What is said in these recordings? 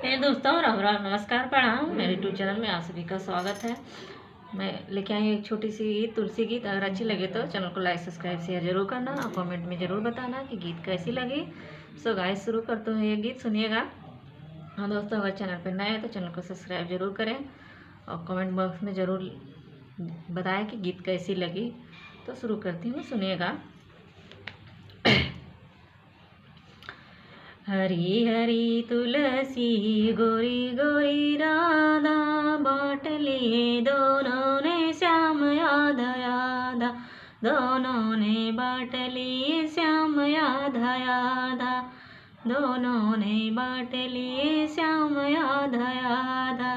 मेरे दोस्तों राम राम, नमस्कार, प्रणाम। मेरे यूट्यूब चैनल में आप सभी का स्वागत है। मैं लेके आई हूँ एक छोटी सी तुलसी गीत। अगर अच्छी लगे तो चैनल को लाइक सब्सक्राइब शेयर जरूर करना और कमेंट में ज़रूर बताना कि गीत कैसी लगी। सो गाइस, शुरू करते हैं। ये गीत सुनिएगा। हाँ दोस्तों, अगर चैनल पर नए हैं तो चैनल को सब्सक्राइब जरूर करें और कमेंट बॉक्स में ज़रूर बताएं कि गीत कैसी लगी। तो शुरू करती हूँ, सुनिएगा। हरी हरी तुलसी गोरी गोरी राधा, बाँट लिए दोनों ने श्याम आधा आधा, दोनों ने बाँट लिए श्याम आधा आधा, दोनों ने बाँट लिए श्याम आधा आधा।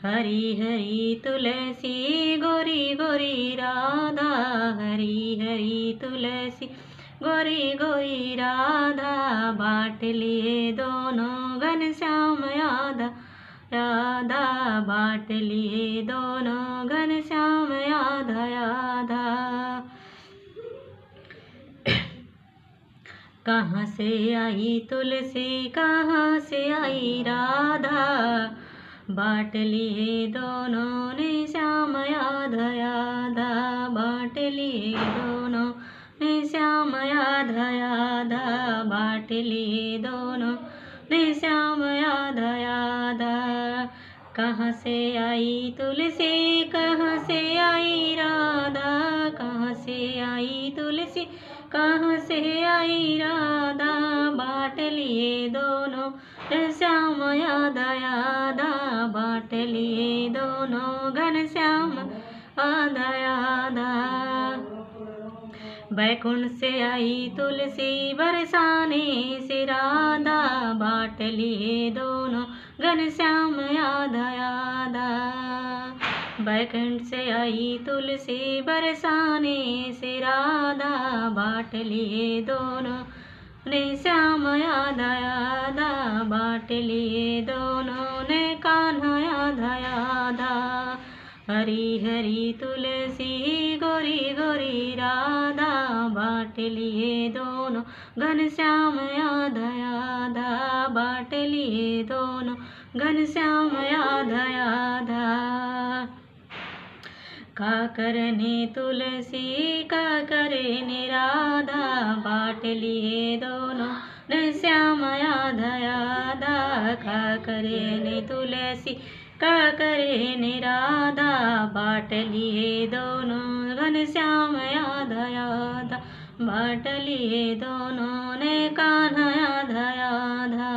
हरी हरी तुलसी गोरी गोरी राधा, हरी हरी तुलसी गोरी गोरी राधा, बाँट लिए दोनों घनश्याम आधा आधा, बाँट लिए दोनों घनश्याम आधा आधा। कहाँ से आई तुलसी कहाँ से आई राधा, बाँट लिए दोनों ने श्याम आधा आधा, बाँट लिए दोनों ने श्याम आधा आधा, बाँट लिए दोनों ने श्याम आधा आधा। कहाँ से आई तुलसी कहाँ से आई राधा, कहाँ से आई तुलसी कहाँ से आई राधा, बाँट लिए दोनों श्याम आधा आधा, बाँट लिए दोनों घनश्याम आधा आधा। बैकुंठ से आई तुलसी बरसाने से राधा, बाँट लिए दोनों घनश्याम आधा आधा। बैकुंठ से आई तुलसी बरसाने से राधा, बाँट लिए दोनों ने श्याम आधा आधा, बाँट लिए दोनों ने कान्हा आधा आधा। हरी हरी तुलसी गोरी गोरी राधा, बाँट लिए दोनों घनश्याम आधा आधा, बाँट लिए दोनों घनश्याम आधा आधा। का करने तुलसी का करने राधा, बाँट लिए दोनों घनश्याम आधा आधा। का करने तुलसी का करने राधा, बाँट लिए दोनों घनश्याम आधा आधा, बाँट लिए दोनों ने कान्हा आधा आधा।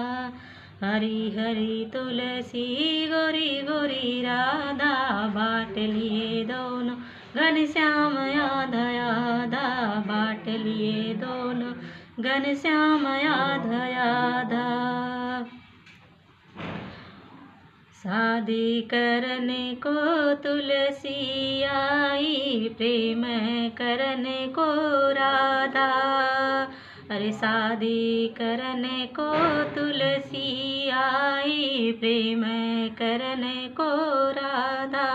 हरी हरी तुलसी गोरी गोरी राधा, बाँट लिए दोनों घनश्याम आधा आधा, बाँट लिए दोनों घनश्याम आधा आधा। शादी करने को तुलसी आई, प्रेम करने को राधा। अरे शादी करने को तुलसी आई, प्रेम करने को राधा,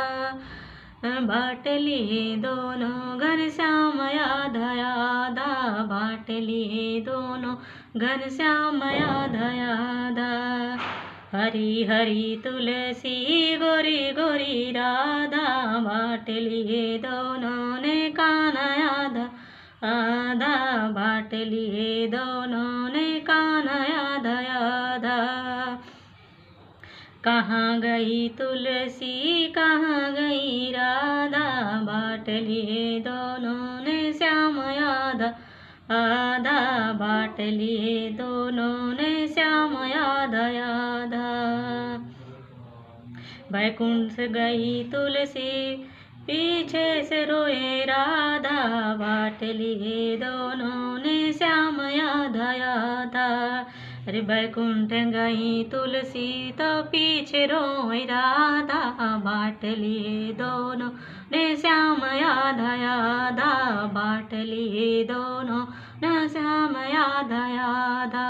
बाँट लिए दोनों घनश्याम आधा आधा, बाँट लिए दोनों घनश्याम आधा आधा। हरी हरी तुलसी गोरी गोरी राधा, बाँट लिए दोनों ने कान्हा आधा आधा, बाँट लिए दोनों ने कान्हा आधा आधा। कहाँ गई तुलसी कहाँ गई राधा, बाँट लिए दोनों ने श्याम आधा आधा, बाँट लिए दोनों ने श्याम आधा आधा। बैकुंठ से गई तुलसी पीछे से रोए राधा, बाँट लिए दोनों ने श्याम आधा आधा। अरे बैकुंठ गई तुलसी तो पीछे रोए राधा, बाँट लिए दोनों ने श्याम आधा आधा, बाँट लिए दोनों ने श्याम आधा आधा।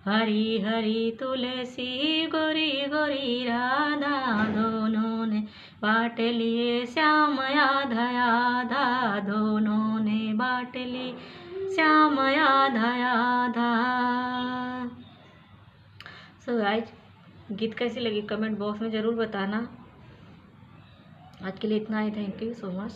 हरी हरी तुलसी गोरी गोरी राधा, दोनों ने बाँट लिए श्याम आधा आधा, दोनों ने बाँट लिए श्याम आधा आधा। सो गाइस, गीत कैसी लगी कमेंट बॉक्स में ज़रूर बताना। आज के लिए इतना ही। Thank you so much.